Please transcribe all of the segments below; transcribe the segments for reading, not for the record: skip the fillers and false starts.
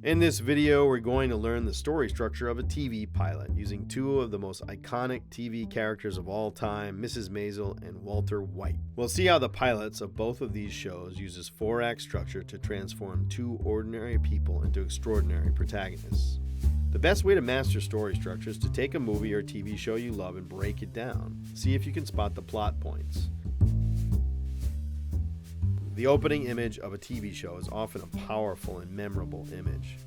In this video, we're going to learn the story structure of a TV pilot using two of the most iconic TV characters of all time, Mrs. Maisel and Walter White. We'll see how the pilots of both of these shows uses 4-act structure to transform two ordinary people into extraordinary protagonists. The best way to master story structure is to take a movie or TV show you love and break it down. See if you can spot the plot points. The opening image of a TV show is often a powerful and memorable image.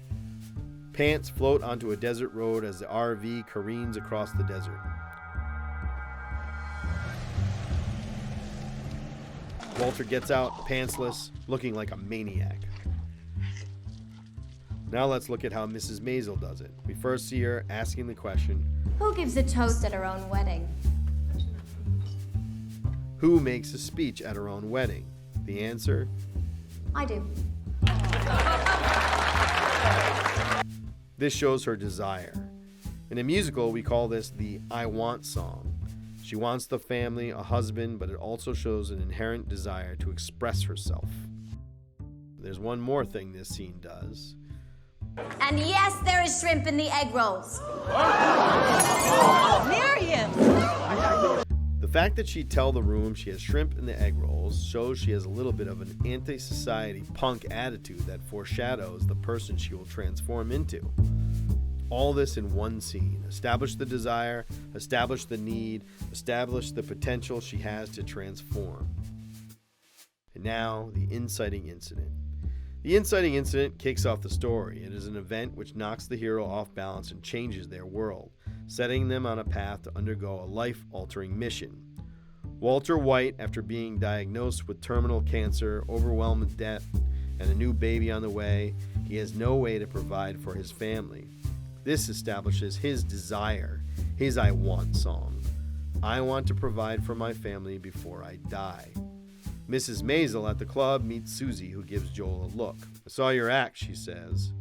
Pants float onto a desert road as the RV careens across the desert. Walter gets out, pantsless, looking like a maniac. Now let's look at how Mrs. Maisel does it. We first see her asking the question, who gives a toast at her own wedding? Who makes a speech at her own wedding? The answer? I do. This shows her desire. In a musical, we call this the I want song. She wants the family, a husband, but it also shows an inherent desire to express herself. There's one more thing this scene does. And yes, there is shrimp in the egg rolls. Miriam! The fact that she'd tell the room she has shrimp in the egg rolls shows she has a little bit of an anti-society punk attitude that foreshadows the person she will transform into. All this in one scene. Establish the desire, establish the need, establish the potential she has to transform. And now, the inciting incident. The inciting incident kicks off the story. It is an event which knocks the hero off balance and changes their world, setting them on a path to undergo a life-altering mission. Walter White, after being diagnosed with terminal cancer, overwhelmed with debt, and a new baby on the way, he has no way to provide for his family. This establishes his desire, his I want song. I want to provide for my family before I die. Mrs. Maisel at the club meets Susie, who gives Joel a look. I saw your act, she says.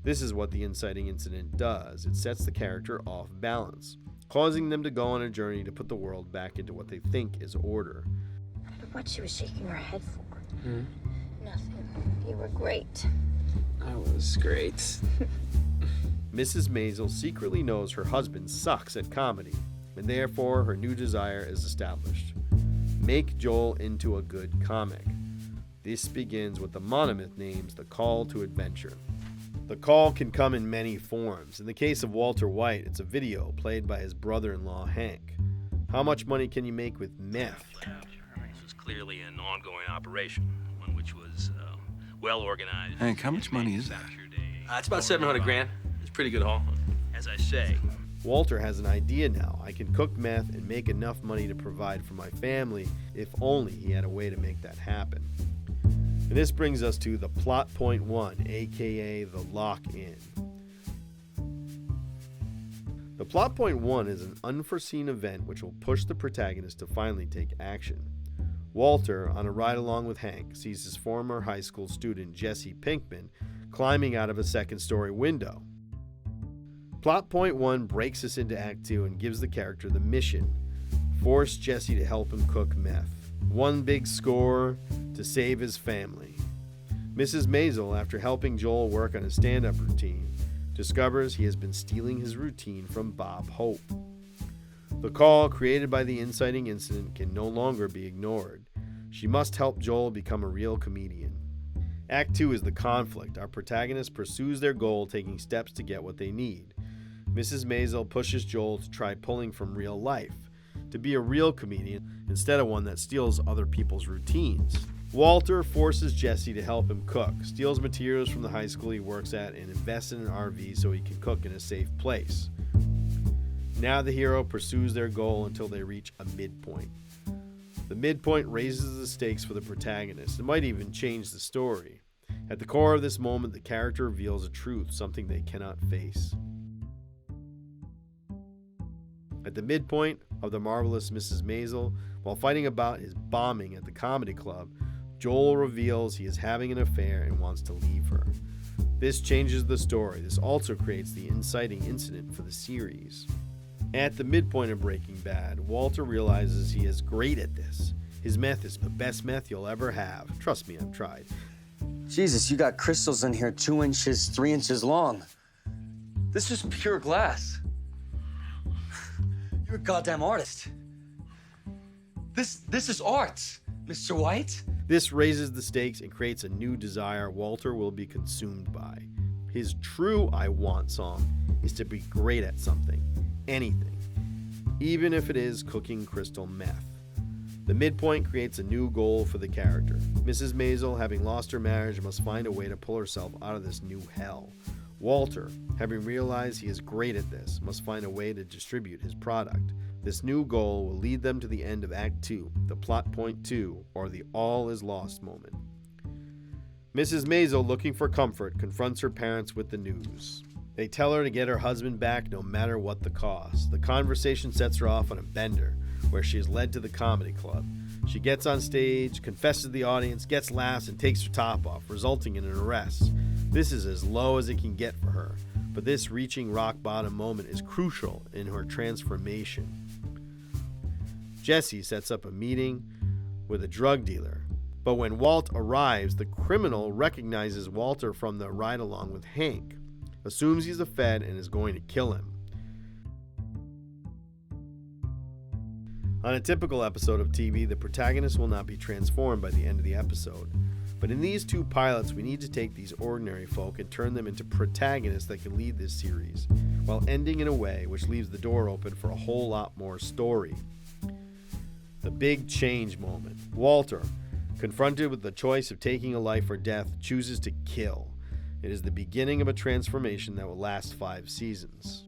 This is what the inciting incident does. It sets the character off balance, causing them to go on a journey to put the world back into what they think is order. I don't know what she was shaking her head for. Nothing. You were great. I was great. Mrs. Maisel secretly knows her husband sucks at comedy, and therefore her new desire is established. Make Joel into a good comic. This begins what the monomyth names the call to adventure. The call can come in many forms. In the case of Walter White, it's a video played by his brother-in-law, Hank. How much money can you make with meth? This was clearly an ongoing operation, one which was well organized. Hank, how much money is that? It's about $700,000. It's a pretty good haul. As I say, Walter has an idea now. I can cook meth and make enough money to provide for my family if only he had a way to make that happen. And this brings us to the plot point 1, aka the lock-in. The plot point 1 is an unforeseen event which will push the protagonist to finally take action. Walter, on a ride along with Hank, sees his former high school student Jesse Pinkman climbing out of a second-story window. Plot point 1 breaks us into Act 2 and gives the character the mission: force Jesse to help him cook meth. One big score to save his family. Mrs. Maisel, after helping Joel work on his stand-up routine, discovers he has been stealing his routine from Bob Hope. The call created by the inciting incident can no longer be ignored. She must help Joel become a real comedian. Act 2 is the conflict. Our protagonist pursues their goal, taking steps to get what they need. Mrs. Maisel pushes Joel to try pulling from real life, to be a real comedian instead of one that steals other people's routines. Walter forces Jesse to help him cook, steals materials from the high school he works at, and invests in an RV so he can cook in a safe place. Now the hero pursues their goal until they reach a midpoint. The midpoint raises the stakes for the protagonist. It might even change the story. At the core of this moment, the character reveals a truth, something they cannot face. At the midpoint of The Marvelous Mrs. Maisel, while fighting about his bombing at the comedy club, Joel reveals he is having an affair and wants to leave her. This changes the story. This also creates the inciting incident for the series. At the midpoint of Breaking Bad, Walter realizes he is great at this. His meth is the best meth you'll ever have. Trust me, I've tried. Jesus, you got crystals in here 2 inches, 3 inches long. This is pure glass. You're a goddamn artist. This is art, Mr. White. This raises the stakes and creates a new desire Walter will be consumed by. His true I want song is to be great at something, anything, even if it is cooking crystal meth. The midpoint creates a new goal for the character. Mrs. Maisel, having lost her marriage, must find a way to pull herself out of this new hell. Walter, having realized he is great at this, must find a way to distribute his product. This new goal will lead them to the end of Act 2, the plot point 2, or the all is lost moment. Mrs. Maisel, looking for comfort, confronts her parents with the news. They tell her to get her husband back no matter what the cost. The conversation sets her off on a bender, where she is led to the comedy club. She gets on stage, confesses to the audience, gets laughs, and takes her top off, resulting in an arrest. This is as low as it can get for her, but this reaching rock bottom moment is crucial in her transformation. Jesse sets up a meeting with a drug dealer, but when Walt arrives, the criminal recognizes Walter from the ride-along with Hank, assumes he's a Fed, and is going to kill him. On a typical episode of TV, the protagonist will not be transformed by the end of the episode. But in these 2 pilots, we need to take these ordinary folk and turn them into protagonists that can lead this series, while ending in a way which leaves the door open for a whole lot more story. The big change moment. Walter, confronted with the choice of taking a life or death, chooses to kill. It is the beginning of a transformation that will last 5 seasons.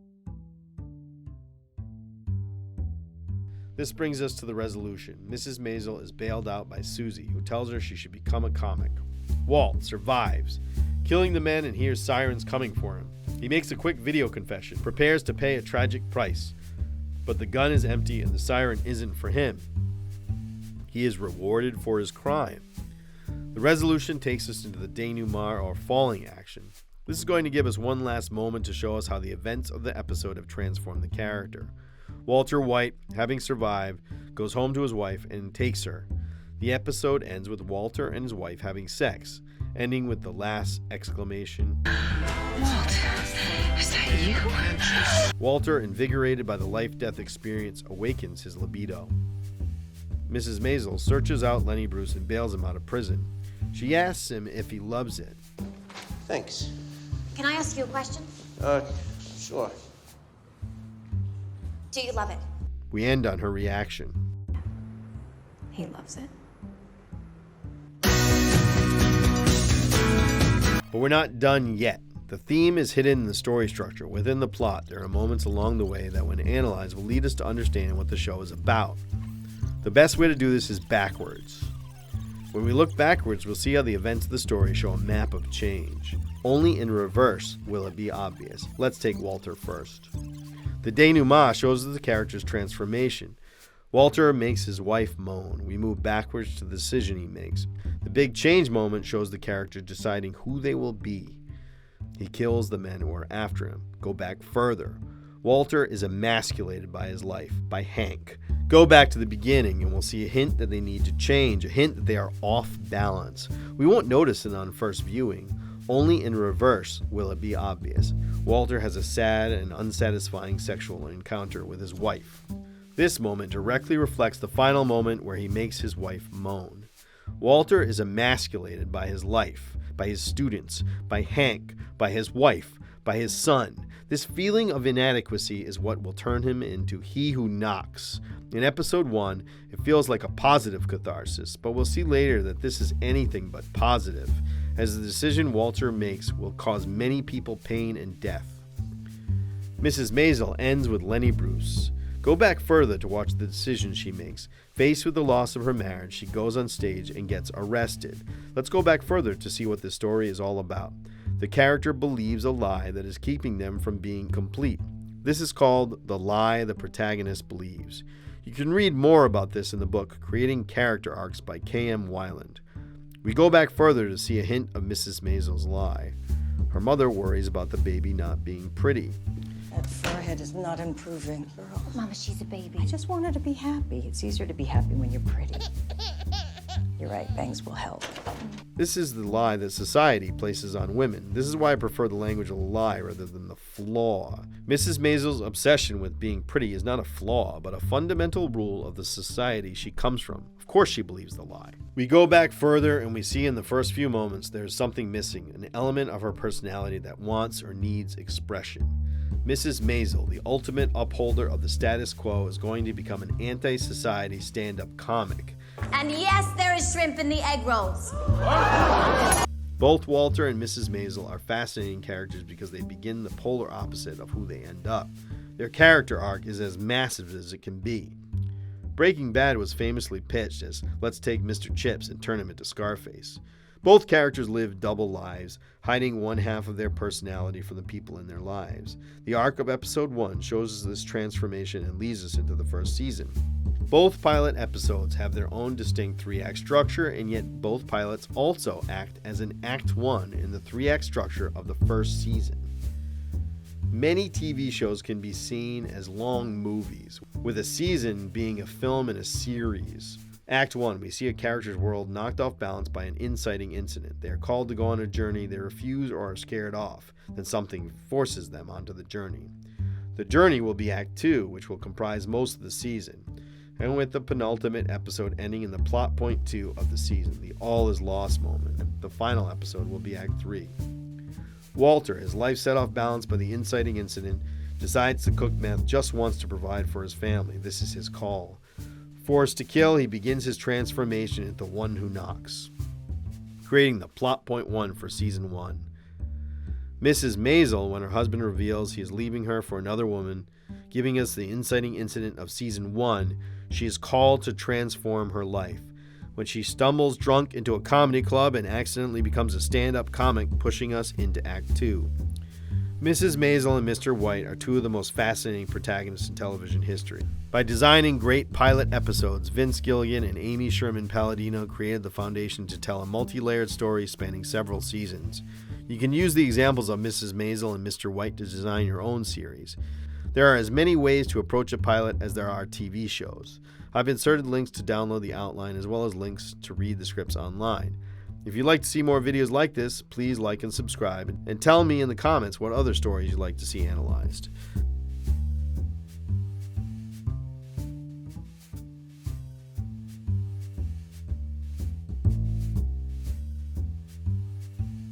This brings us to the resolution. Mrs. Maisel is bailed out by Susie, who tells her she should become a comic. Walt survives, killing the men, and hears sirens coming for him. He makes a quick video confession, prepares to pay a tragic price, but the gun is empty and the siren isn't for him. He is rewarded for his crime. The resolution takes us into the denouement or falling action. This is going to give us one last moment to show us how the events of the episode have transformed the character. Walter White, having survived, goes home to his wife and takes her. The episode ends with Walter and his wife having sex, ending with the last exclamation, Walt, is that you? Walter, invigorated by the life-death experience, awakens his libido. Mrs. Maisel searches out Lenny Bruce and bails him out of prison. She asks him if he loves it. Thanks. Can I ask you a question? Sure. Do you love it? We end on her reaction. He loves it. But we're not done yet. The theme is hidden in the story structure. Within the plot, there are moments along the way that, when analyzed, will lead us to understand what the show is about. The best way to do this is backwards. When we look backwards, we'll see how the events of the story show a map of change. Only in reverse will it be obvious. Let's take Walter first. The denouement shows the character's transformation. Walter makes his wife moan. We move backwards to the decision he makes. The big change moment shows the character deciding who they will be. He kills the men who are after him. Go back further. Walter is emasculated by his life, by Hank. Go back to the beginning and we'll see a hint that they need to change, a hint that they are off balance. We won't notice it on first viewing. Only in reverse will it be obvious. Walter has a sad and unsatisfying sexual encounter with his wife. This moment directly reflects the final moment where he makes his wife moan. Walter is emasculated by his life, by his students, by Hank, by his wife, by his son. This feeling of inadequacy is what will turn him into He Who Knocks. In episode 1, it feels like a positive catharsis, but we'll see later that this is anything but positive, as the decision Walter makes will cause many people pain and death. Mrs. Maisel ends with Lenny Bruce. Go back further to watch the decision she makes. Faced with the loss of her marriage, she goes on stage and gets arrested. Let's go back further to see what this story is all about. The character believes a lie that is keeping them from being complete. This is called the lie the protagonist believes. You can read more about this in the book Creating Character Arcs by K.M. Weiland. We go back further to see a hint of Mrs. Maisel's lie. Her mother worries about the baby not being pretty. That forehead is not improving, girl. Mama, she's a baby. I just want her to be happy. It's easier to be happy when you're pretty. You're right, bangs will help. This is the lie that society places on women. This is why I prefer the language of the lie rather than the flaw. Mrs. Maisel's obsession with being pretty is not a flaw, but a fundamental rule of the society she comes from. Of course she believes the lie. We go back further and we see in the first few moments there's something missing, an element of her personality that wants or needs expression. Mrs. Maisel, the ultimate upholder of the status quo, is going to become an anti-society stand-up comic. And yes, there is shrimp in the egg rolls. Both Walter and Mrs. Maisel are fascinating characters because they begin the polar opposite of who they end up. Their character arc is as massive as it can be. Breaking Bad was famously pitched as, let's take Mr. Chips and turn him into Scarface. Both characters live double lives, hiding one half of their personality from the people in their lives. The arc of episode 1 shows us this transformation and leads us into the first season. Both pilot episodes have their own distinct 3-act structure, and yet both pilots also act as an Act 1 in the 3-act structure of the first season. Many TV shows can be seen as long movies, with a season being a film in a series. Act 1, we see a character's world knocked off balance by an inciting incident. They are called to go on a journey, they refuse or are scared off, then something forces them onto the journey. The journey will be Act 2, which will comprise most of the season, and with the penultimate episode ending in the plot point 2 of the season, the all is lost moment. The final episode will be Act 3. Walter, his life set off balance by the inciting incident, decides to cook meth just once to provide for his family. This is his call. Forced to kill, he begins his transformation into one who knocks, creating the plot point 1 for season 1. Mrs. Maisel, when her husband reveals he is leaving her for another woman, giving us the inciting incident of season 1, she is called to transform her life. When she stumbles drunk into a comedy club and accidentally becomes a stand-up comic, pushing us into Act 2. Mrs. Maisel and Mr. White are two of the most fascinating protagonists in television history. By designing great pilot episodes, Vince Gilligan and Amy Sherman Palladino created the foundation to tell a multi-layered story spanning several seasons. You can use the examples of Mrs. Maisel and Mr. White to design your own series. There are as many ways to approach a pilot as there are TV shows. I've inserted links to download the outline as well as links to read the scripts online. If you'd like to see more videos like this, please like and subscribe, and tell me in the comments what other stories you'd like to see analyzed.